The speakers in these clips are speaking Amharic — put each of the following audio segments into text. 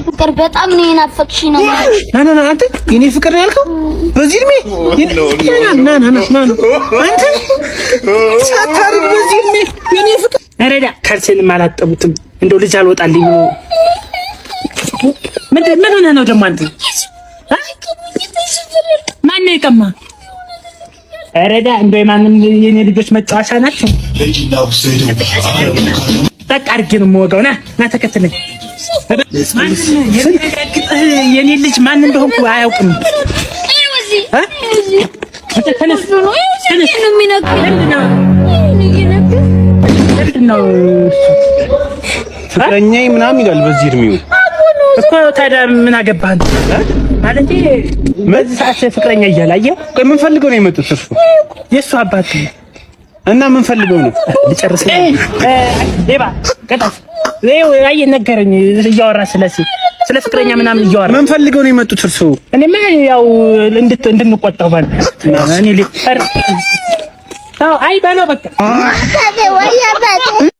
ፍቅር በጣም ነው የናፈቅሽኝ ነው። ና አንተ የኔ ፍቅር ነው ያልከው በዚህ እድሜ? ና አንተ ሳታርግ በዚህ እድሜ የኔ ፍቅር አረዳ ካልሰልም አላጠቡትም። እንደው ልጅ አልወጣልኝ ነው። ምን ሆነህ ነው ደግሞ አንተ? ማን ነው የቀማ? አረዳ እንደው የማንም የኔ ልጆች መጫወቻ ናቸው። በቃ አድርጌ ነው የምወጋው። ና ተከተለኝ። የኔ ልጅ ማን እንደሆንኩ አያውቅም። ተነስ ነው ፍቅረኛዬ ምናምን ይላል በዚህ እድሜው እኮ። ታዲያ ምን አገባህ ማለት በዚህ ሰዓት ፍቅረኛ እያለ አየህ? ቆይ ምን ፈልገው ነው የመጡት? እሱ የእሱ አባት እና ምን ፈልገው ነው? ልጨርስ ሌባ ቀጣፍ አይ ነገረኝ። እያወራ ስለ ፍቅረኛ ምናምን እያወራ ምን ፈልገው ነው የመጡት? እርሱ እኔማ ያው እንድንቆጣው ባል እኔ ሊፈር አይ ባለው በቃ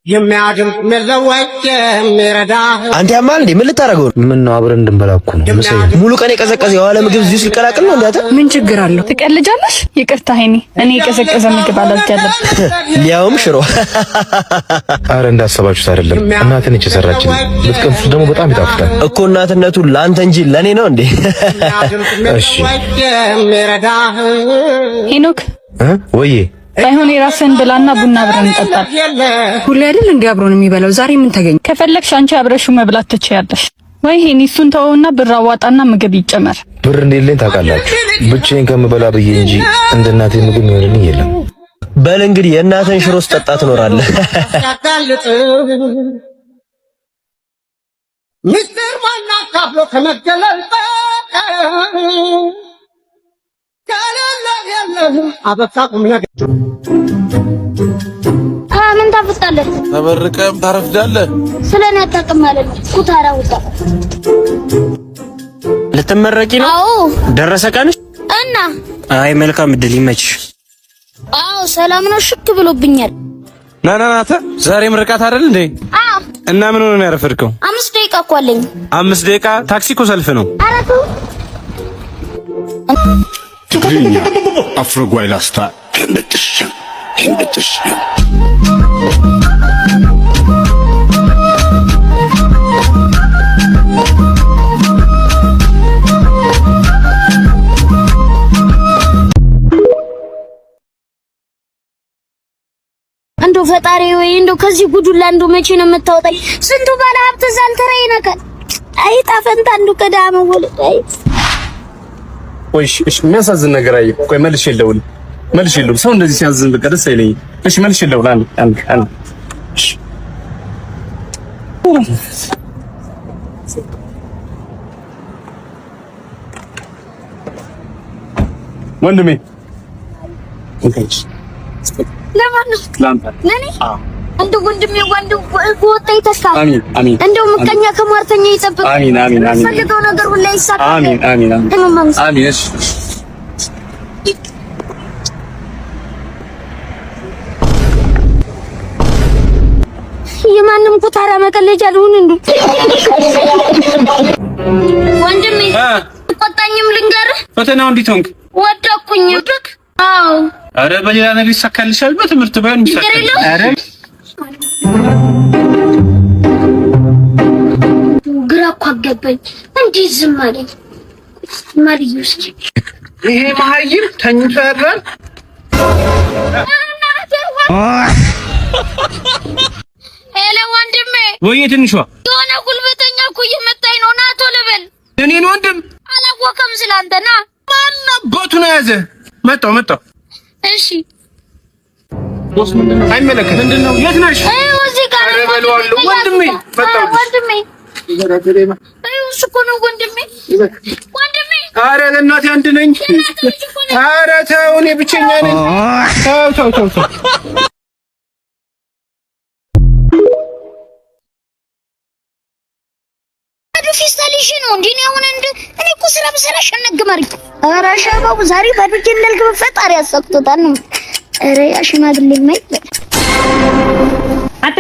የሚያድም መለወጥ የሚረዳ አንተ ያማል እንዴ? ምን ልታረገው? ምን ነው አብረን እንድንበላኩ ነው መሰለኝ። ሙሉ ቀን የቀዘቀዘ የዋለ ምግብ እዚህ ሲቀላቅል ነው እንዴ? ምን ችግር አለው? ትቀልጃለሽ? ይቅርታ ሄኒ፣ እኔ የቀዘቀዘ ምግብ አላስቻለም። ሊያውም ሽሮ። አረ እንዳሰባችሁት አይደለም፣ እናቴ ነች የሰራችኝ። ብትቀምሱት ደግሞ በጣም ይጣፍጣል እኮ። እናትነቱ ላንተ እንጂ ለኔ ነው እንዴ? እሺ ሄኖክ ወዬ ባይሆን የራስን ብላና ቡና አብረን እንጠጣለን። ሁሌ አይደል እንዴ አብሮን የሚበላው? ዛሬ ምን ተገኘ? ከፈለግሽ አንቺ አብረሽው መብላት ትችያለሽ። ወይ ሄኒ እሱን ተወውና ብር አዋጣና ምግብ ይጨመር። ብር እንደሌለኝ ታውቃላችሁ። ብቻዬን ከምበላ ብዬ እንጂ እንደ እናቴ ምግብ የሚሆንልኝ የለም። በል እንግዲህ የእናትህን ሽሮ ስጠጣ ትኖራለህ። ሚስጥር ዋና ካብሎ ከመገለል ምን ታፈጣለህ? ተበርቀም ታረፍዳለህ። ስለኔ አታውቅም ማለት ነው። ኩታራ ወጣ። ልትመረቂ ነው? አዎ። ደረሰ ቀንሽ እና አይ መልካም እድል ይመችሽ። አዎ ሰላም ነው። ሽክ ብሎብኛል። ና ዛሬ ምርቃት አይደል እንዴ? አዎ። እና ምን ሆነ ነው ያረፈድከው? 5 ደቂቃ እኮ አለኝ። 5 ደቂቃ ታክሲ እኮ ሰልፍ ነው። አረቱ አፍረጓይላስታ እንድትሽ እንደው ፈጣሪ ወይ እንደው ከዚህ ጉዱላ እንደው መቼ ነው የምታወጣኝ? ስንቱ ባለ ሀብት ዛልተራ ይነካል። አይ ጣፈንታ እንደው ቀዳመ ወልድ አይ እሺ የሚያሳዝን ነገር አየሁ። ቆይ መልሼ ልደውል። ሰው እንደዚህ ሲያዝን በቃ ደስ አይለኝም። እሺ መልሼ ልደውል። አንድ እሺ ወንድሜ እንደው ወንድሜ ወጣ ይተካ። አሚን እንደው ምቀኛ ከሟርተኛ ይጠብቅ። አሚን ፈልገው ነገር ሁሉ ይሳካ። አሚን እሺ የማንም ኩታራ መቀለጃ ልሁን እንዴ? ወንድሜ ቆጣኝም ልንገርህ። ፈተናው እንዴት ሆንክ? ወደኩኝ። አዎ። አረ በሌላ ነገር ይሳካልሻል። በትምህርት ባይሆን ይሳካል። አረ ግራ እኮ አገባኝ። እንዴት ዝም አለኝ? ማሪዩስ ይሄ መሀይም ተኝቶ ያድራል። ሄሎ ወንድሜ። ወይ ትንሿ የሆነ ጉልበተኛ እኮ እየመጣኝ ነው። ና ቶሎ በል። እኔን ወንድም አላወቀም ስላንተ። ና ማን አባቱ ነው ያዘ? መጣሁ። እሺ አይመለከትም። ምንድነው? የት ነሽ? እዚህ ጋር ነው ወንድሜ። መጣሁ ወንድሜ። እሱ እኮ ነው ወንድሜ። ኧረ ለእናቴ አንድ ነኝ። ኧረ ተው፣ እኔ ብቸኛ ነኝ። ተው። ፊስታሊሽ ነው እንዴ? ነው አሁን እኔ እኮ ስራ ብሰራ ሸነግማሪ። ኧረ ሻባው ዛሬ ባዱጅ እንደልግብ ፈጣሪ ያሰክቶታል ነው። ኧረ ያሽማግሌ ማይበል አተ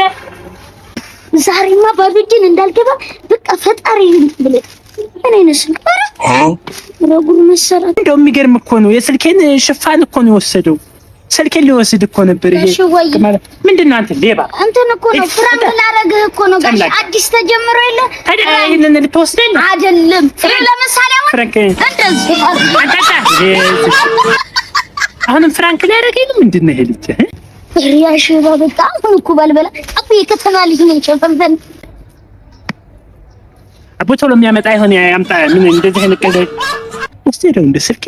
ዛሬማ ባዶ እጄን እንዳልገባ በቃ ፈጣሪ ብለህ እኔ ነሽ ረጉር መሰራት። እንደው የሚገርም እኮ ነው የስልኬን ሽፋን እኮ ነው የወሰደው። ስልኬን ሊወስድ እኮ ነበር። ይሄ ምንድን ነው? አንተ ሌባ አንተን እኮ ነው ፍራንክ ላረግህ እኮ ነው። ጋሽ አዲስ ተጀምሮ የለ ታዲያ ይሄንን ልትወስደኝ አይደለም። ለምሳሌ እንደዚህ አሁንም ፍራንክ ላረግህ ምንድን ነው? ይሄ ልጅ ሪያሽ በጣም እኮ ባልበላ አቡ የከተማ ልጅ ነው። ቸፈንፈን አቡ ቶሎ የሚያመጣ ይሆን ያምጣ። ምን እንደዚህ አይነት ቀለ ወስደው እንደ ስልኬ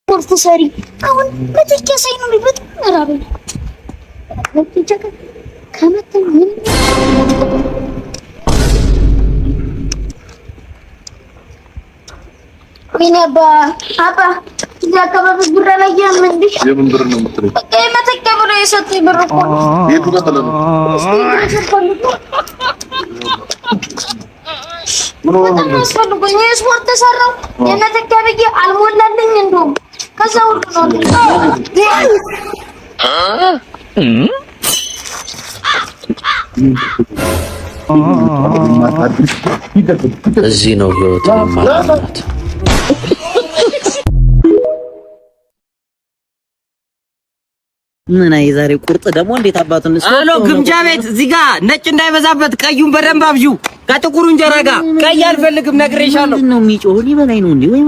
ፖርት ሰሪ አሁን ለጥቂት ሳይ ነው ቢበት አራበ ለጥቂት ከመተን ምን ምን አባ ያከባብ ብር ላይ ያምንድሽ የምን ብር ነው የምትለው? መተከብ ብሎ የሰጠኝ ብር እኮ የቱ ጋር ተለለ ምንም ስፖርት ተሰራው የመተከብዬ አልሞላልኝ እንደውም ከዛ ሁሉ ነው እዚህ ነው ህይወት ማለት ምን አይ ዛሬ ቁርጥ ደግሞ እንዴት አባቱን አሎ ግምጃ ቤት እዚህ ጋር ነጭ እንዳይበዛበት ቀዩን በደንብ አብዢው ከጥቁሩ እንጀራ ጋር ቀይ አልፈልግም ነግሬሻለሁ። ምንድን ነው የሚጮህ ሊበላኝ ነው እንዴ? ወይ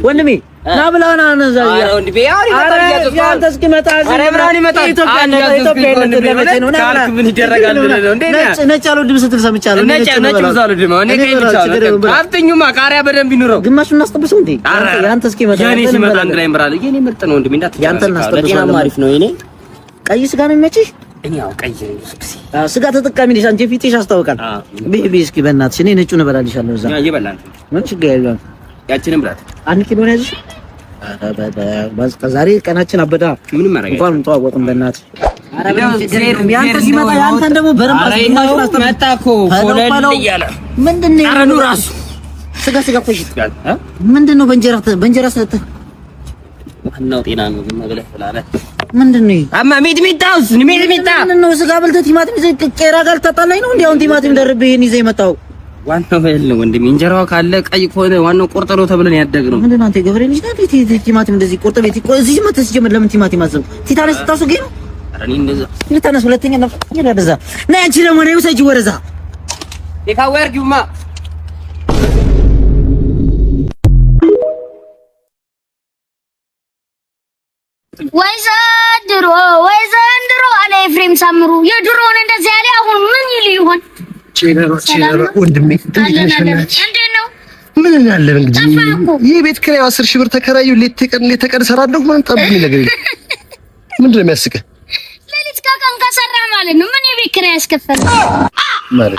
ወንድሜ ና ብላና ነዛ ያ ወንድሜ ያው ያንተ እስኪመጣ አረ ብራን ይመጣል ኢትዮጵያ ነው ካልክ ምን ይደረጋል ብለህ ነው እንዴ? ነጭ አልወድም ስትል ሰምቻለሁ። ነጭ አልወድም እኔ ቀይ ብቻ ነው አፍጥኙማ ቃሪያ በደንብ ይኑረው። ግማሹን እናስጠብሰው እንዴ? ያንተ እስኪመጣ ያኔ ሲመጣ አንድ ላይ እንበላለን። የኔ ምርጥ ነው ወንድሜ እንዳትል ያንተ እናስጠብሰው አሪፍ ነው። እኔ ቀይ ስጋ ነው የሚመችሽ? እኔ ያው ቀይ ስጋ ተጠቃሚ ነሽ አንቺ። ፊትሽ ያስታውቃል። ቤቢ እስኪ በእናትሽ እኔ ነጩን እበላልሻለሁ። እዛ እየበላን ምን ችግር የለውም። ያችንን ብላት አንድ ኪሎ ነው ያዝሽ። ዛሬ ቀናችን አበዳ። ምንም ማረጋግጥ እንኳን ተዋወቅን በእናትሽ። ያንተ ሲመጣ ያንተን ደግሞ በረምባ መጣ እኮ ፎለል እያለ ምንድን ነው አረኑ ራሱ ስጋ ቆይ ምንድን ነው በእንጀራ ሰጠህ? ዋናው ጤና ነው። ዝም ብለህ ስላለ ምንድን ነው አማ ሚጥሚጣውስ ሚጥሚጣ ምንድን ነው? ስጋ በልተህ ቲማቲም ይዘህ ቄራ ጋር ልታጣላኝ ነው እንዴ? አሁን ቲማቲም ደርቤ ይሄን ይዘህ የመጣው ዋናው በል ወንድሜ። እንጀራው ካለ ቀይ ከሆነ ዋናው ቁርጥ ነው ተብለን ያደግነው። ምንድን ነው አንተ ገበሬ ልጅ ነህ? ቲማቲም እንደዚህ ቁርጥ ቤት እዚህ መተህ ሲጀምር ለምን ቲማቲም አዘብ ቲታነስ ታሱገኝ ነው? ኧረ እኔ እንደዛ ቲታነስ ሁለተኛ ነው ይረዳዛ ነይ አንቺ ደግሞ ነይ ውሰጂ ወረዛ የካወርጊውማ ወይ ዘንድሮ አለ ኤፍሬም ሳምሩ የድሮውን እንደዚህ ያለ አሁን ምን ይል ይሆን? ቼነሮ ወንድሜ እንዴት ነው? ምን እናለን እንግዲህ ይሄ ቤት ኪራይ 10 ሺህ ብር ተከራዩ። ሌት ተቀን ሰራለሁ ማለት ጠብኝ ነገር ምንድን ነው የሚያስቀህ? ሌሊት ከቀን ከሰራ ማለት ነው። ምን የቤት ኪራይ ያስከፈለ ማለት